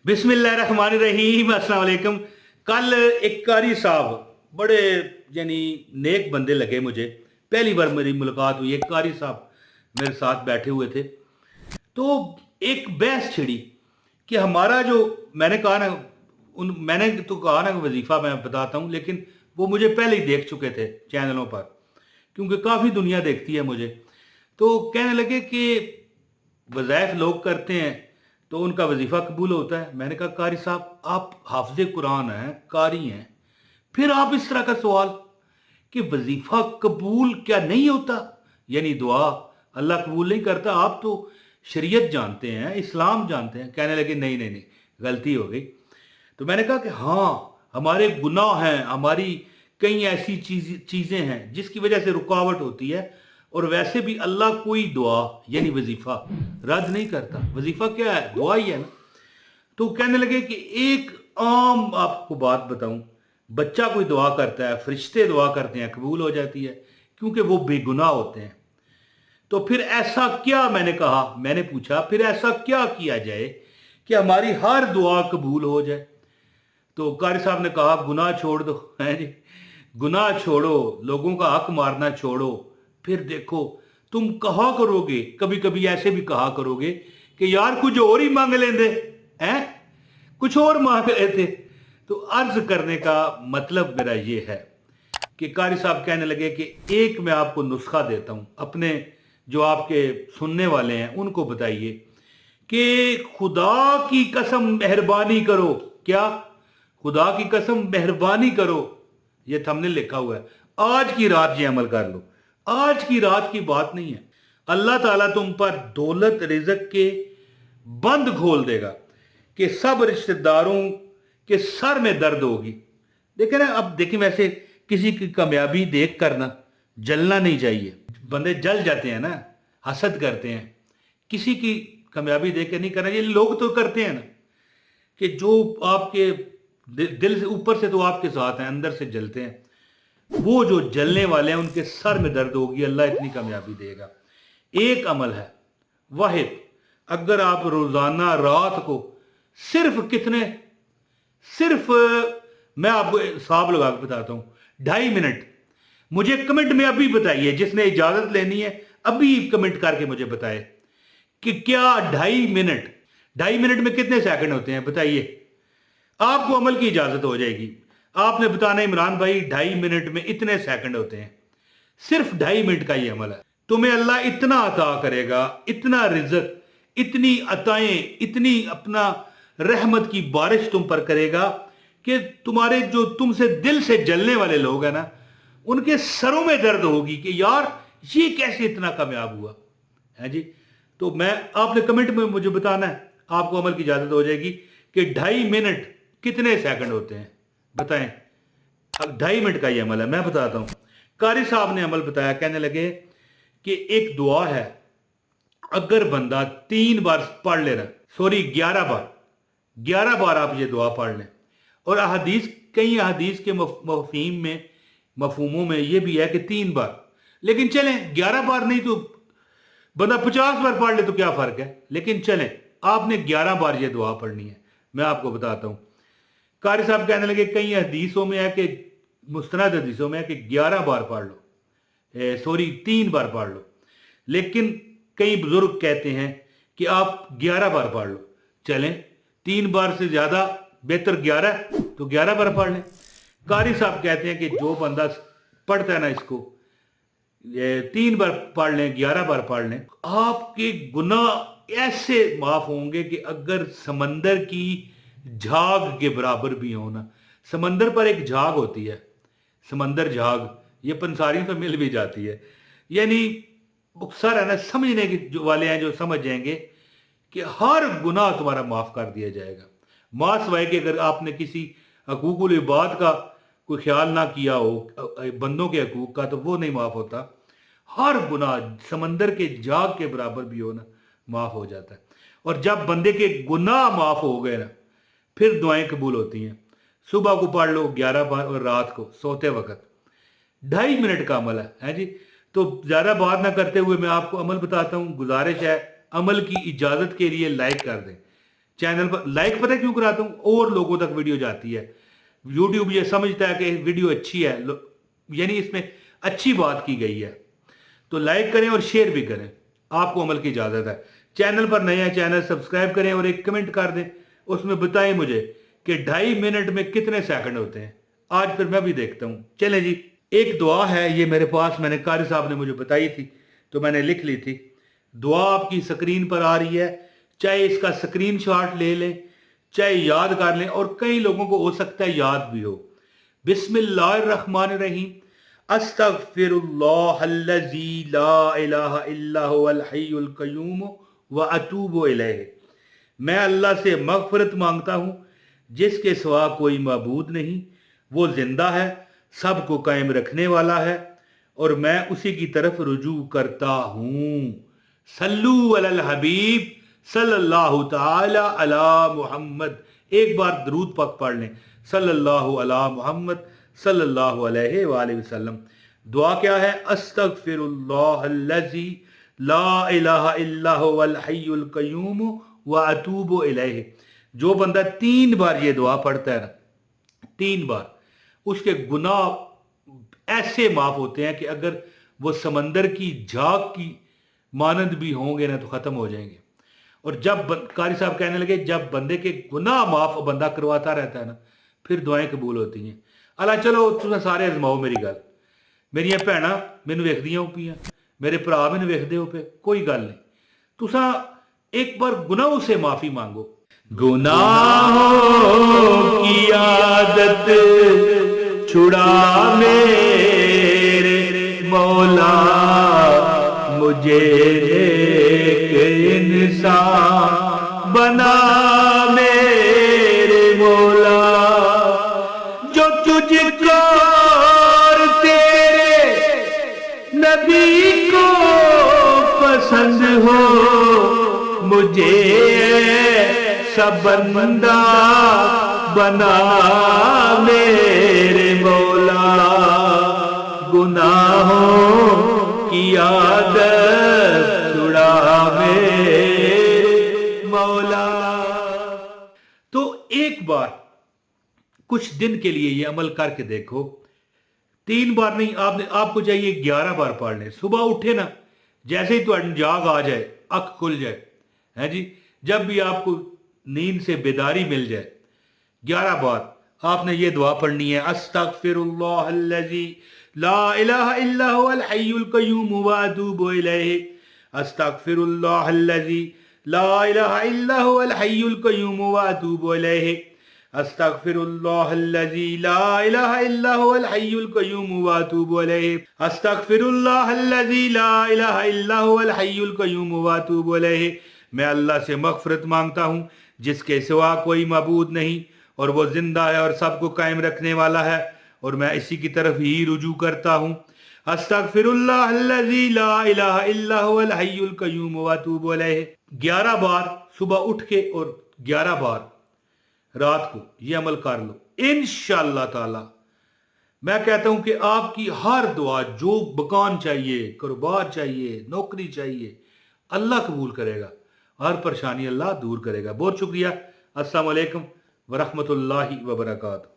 बिस्मिल्लाहिर्रहमानिर्रहीम, अस्सलाम वालेकुम। कल एक कारी साहब बड़े यानी नेक बंदे लगे मुझे। पहली बार मेरी मुलाकात हुई, एक कारी साहब मेरे साथ बैठे हुए थे। तो एक बहस छिड़ी कि हमारा जो, मैंने कहा ना, मैंने तो कहा ना वजीफ़ा मैं बताता हूँ, लेकिन वो मुझे पहले ही देख चुके थे चैनलों पर, क्योंकि काफ़ी दुनिया देखती है मुझे। तो कहने लगे कि वज़ाइफ लोग करते हैं तो उनका वजीफ़ा कबूल होता है। मैंने कहा कारी साहब, आप हाफिज़ कुरान हैं, कारी हैं, फिर आप इस तरह का सवाल कि वजीफ़ा कबूल क्या नहीं होता, यानी दुआ अल्लाह कबूल नहीं करता। आप तो शरीयत जानते हैं, इस्लाम जानते हैं। कहने लगे नहीं नहीं नहीं, गलती हो गई। तो मैंने कहा कि हाँ, हमारे गुनाह हैं, हमारी कई ऐसी चीज़ें हैं जिसकी वजह से रुकावट होती है, और वैसे भी अल्लाह कोई दुआ यानी वजीफ़ा रद्द नहीं करता। वजीफ़ा क्या है? दुआ ही है ना। तो कहने लगे कि एक आम आपको बात बताऊं, बच्चा कोई दुआ करता है, फरिश्ते दुआ करते हैं, कबूल हो जाती है, क्योंकि वो बेगुनाह होते हैं। तो फिर ऐसा क्या, मैंने कहा, मैंने पूछा फिर ऐसा क्या किया जाए कि हमारी हर दुआ कबूल हो जाए? तो कारी साहब ने कहा गुनाह छोड़ दो। है जी, गुनाह छोड़ो, लोगों का हक मारना छोड़ो, फिर देखो तुम कहा करोगे, कभी कभी ऐसे भी कहा करोगे कि यार कुछ और ही मांग लेंदे हैं, कुछ और मांग लेते। तो अर्ज करने का मतलब मेरा ये है कि कारी साहब कहने लगे कि एक मैं आपको नुस्खा देता हूं, अपने जो आपके सुनने वाले हैं उनको बताइए कि खुदा की कसम मेहरबानी करो। क्या? खुदा की कसम मेहरबानी करो, ये हमने लिखा हुआ है। आज की रात ये अमल कर लो। आज की रात की बात नहीं है, अल्लाह ताला तुम पर दौलत रिज़्क के बंद खोल देगा कि सब रिश्तेदारों के सर में दर्द होगी। देखे ना, अब देखिए, वैसे किसी की कामयाबी देख कर ना जलना नहीं चाहिए। बंदे जल जाते हैं ना, हसद करते हैं। किसी की कामयाबी देख कर नहीं करना। ये लोग तो करते हैं ना कि जो आपके दिल से, ऊपर से तो आपके साथ हैं, अंदर से जलते हैं। वो जो जलने वाले हैं उनके सर में दर्द होगी, अल्लाह इतनी कामयाबी देगा। एक अमल है वाहिद, अगर आप रोजाना रात को सिर्फ कितने, सिर्फ मैं आपको हिसाब लगा के बताता हूं, 2.5 मिनट। मुझे कमेंट में अभी बताइए, जिसने इजाजत लेनी है अभी कमेंट करके मुझे बताए कि क्या 2.5 मिनट, 2.5 मिनट में कितने सेकंड होते हैं बताइए, आपको अमल की इजाजत हो जाएगी। आपने बताना इमरान भाई 2.5 मिनट में इतने सेकंड होते हैं। सिर्फ 2.5 मिनट का ये अमल है, तुम्हें अल्लाह इतना अता करेगा, इतना रिज़्क, इतनी अताएं, इतनी अपना रहमत की बारिश तुम पर करेगा कि तुम्हारे जो तुमसे दिल से जलने वाले लोग हैं ना, उनके सरों में दर्द होगी कि यार ये कैसे इतना कामयाब हुआ है जी। तो मैं, आपने कमेंट में मुझे बताना है, आपको अमल की इजाजत हो जाएगी कि 2.5 मिनट कितने सेकंड होते हैं बताएं। अब 2.5 मिनट का ये अमल है, मैं बताता हूं। कारी साहब ने अमल बताया, कहने लगे कि एक दुआ है, अगर बंदा 3 बार पढ़ ले रहा, सॉरी 11 बार, 11 बार आप ये दुआ पढ़ लें। और अहदीस, कई अहदीस के मफहीम में, मफहूमों में ये भी है कि 3 बार, लेकिन चलें 11 बार नहीं तो बंदा 50 बार पढ़ ले तो क्या फर्क है, लेकिन चलें आपने 11 बार ये दुआ पढ़नी है। मैं आपको बताता हूं। कारी साहब कहने लगे कई हदीसों में है कि, मुस्तनद हदीसों में है कि 11 बार पढ़ लो, सॉरी 3 बार पढ़ लो, लेकिन कई बुजुर्ग कहते हैं कि आप 11 बार पढ़ लो। चलें, 3 बार से ज्यादा बेहतर 11, तो 11 बार पढ़ लें। कारी साहब कहते हैं कि जो बंदा पढ़ता है ना इसको, 3 बार पढ़ लें, 11 बार पढ़ लें, आपके गुनाह ऐसे माफ होंगे कि अगर समंदर की झाग के बराबर भी हो ना। समंदर पर एक झाग होती है, समंदर झाग, ये पंसारियों से मिल भी जाती है। यानी सर है ना, समझने के जो वाले हैं जो समझ जाएंगे कि हर गुनाह तुम्हारा माफ कर दिया जाएगा। मां सवाए कि अगर आपने किसी हकूकुल इबाद का कोई ख्याल ना किया हो, बंदों के हकूक का, तो वो नहीं माफ होता। हर गुनाह समंदर के झाग के बराबर भी हो ना, माफ हो जाता है। और जब बंदे के गुनाह माफ हो गए ना, फिर दुआएं कबूल होती हैं। सुबह को पढ़ लो 11 बार, और रात को सोते वक्त 2.5 मिनट का अमल है जी। तो ज़्यादा बात ना करते हुए मैं आपको अमल बताता हूँ। गुजारिश है, अमल की इजाज़त के लिए लाइक कर दें, चैनल पर लाइक पता है क्यों कराता हूँ, और लोगों तक वीडियो जाती है। यूट्यूब ये समझता है कि वीडियो अच्छी है, यानी इसमें अच्छी बात की गई है, तो लाइक करें और शेयर भी करें, आपको अमल की इजाजत है। चैनल पर नए हैं, चैनल सब्सक्राइब करें और एक कमेंट कर दें, उसमें बताएं मुझे कि 2.5 मिनट में कितने सेकंड होते हैं। आज फिर मैं भी देखता हूं। चलें जी, एक दुआ है ये मेरे पास, मैंने कारी साहब ने मुझे बताई थी तो मैंने लिख ली थी। दुआ आपकी स्क्रीन पर आ रही है, चाहे इसका स्क्रीनशॉट ले लें, चाहे याद कर लें, और कई लोगों को हो सकता है याद भी हो। बिस्मिल्लाहिर्रहमानिर्रहीम, अस्तगफिरुल्लाहल्लज़ी ला इलाहा इल्ला हुवल हय्युल क़य्यूम व अतूबु इलैह। मैं अल्लाह से मग़फ़िरत मांगता हूँ जिसके सिवा कोई मबूद नहीं, वो जिंदा है, सबको कायम रखने वाला है, और मैं उसी की तरफ रुजू करता हूँ। सल्लू अलल हबीब सल्लल्लाहु ताला अला मुहम्मद। एक बार दरूद पाक पढ़ लें, सल्लल्लाहु अला मुहम्मद सल्लल्लाहु अलैहि वसल्लम। दुआ क्या है? अस्तगफिरुल्लाहल्लज़ी ला इलाहा इल्ला हुवल हय्युल क़य्यूम व अतूबु इलैह। जो बंदा 3 बार ये दुआ पढ़ता है ना, 3 बार, उसके गुनाह ऐसे माफ होते हैं कि अगर वो समंदर की झाग की मानंद भी होंगे ना तो खत्म हो जाएंगे। और जब कारी साहब कहने लगे जब बंदे के गुनाह माफ बंदा करवाता रहता है ना, फिर दुआएं कबूल होती हैं। अला चलो तुम सारे अजमाओ मेरी गल। मेरिया भैन मैनू वेखदियां हो पियां, मेरे भरा मैनू वेखदे हो पे, कोई गल नहीं, तुसा एक बार गुनाहों से माफी मांगो। गुनाहों की आदत छुड़ा मेरे मौला, मुझे एक इंसान बना मेरे मौला, जो तुझको और तेरे नबी को पसंद हो, मुझे सब बंदा बना मेरे मौला, गुनाहों की आदत छुड़ा मेरे मौला। तो एक बार कुछ दिन के लिए ये अमल करके देखो। 3 बार नहीं, आपको चाहिए 11 बार पढ़ लें। सुबह उठे ना, जैसे ही तो जाग आ जाए, अख खुल जाए, है जी, जब भी आपको नींद से बेदारी मिल जाए, 11 बार आपने ये दुआ पढ़नी है। अस्तगफिरुल्लाहल्लज़ी ला इलाहा इल्ला हुवल हय्युल क़य्यूम व अतूबु इलैह। अस्तगफिरुल्लाहल्लज़ी ला इलाहा इल्ला हुवल हय्युल क़य्यूम व अतूबु इलैह। अस्तगफिरुल्लाहल्लज़ी ला इलाहा इल्ला हुवल हय्युल क़य्यूम व अतूबु इलैह। अस्तगफिरुल्लाहल्लज़ी ला इलाहा इल्ला हुवल हय्युल क़य्यूम व अतूबु इलैह। मैं अल्लाह से मग़फ़िरत मांगता हूँ जिसके सिवा कोई मबूद नहीं, और वो जिंदा है और सबको कायम रखने वाला है, और मैं इसी की तरफ ही रुजू करता हूँ। अस्तगफिरुल्लाहल्लज़ी ला इलाहा इल्ला हुवल हय्युल क़य्यूम व अतूबु इलैह 11 बार सुबह उठ के और 11 बार रात को ये अमल कर लो। इंशाअल्लाह ताला मैं कहता हूं कि आपकी हर दुआ, जो मकान चाहिए, कारोबार चाहिए, नौकरी चाहिए, अल्लाह कबूल करेगा, हर परेशानी अल्लाह दूर करेगा। बहुत शुक्रिया। अस्सलाम वालेकुम व रहमतुल्लाहि व बरकातहू।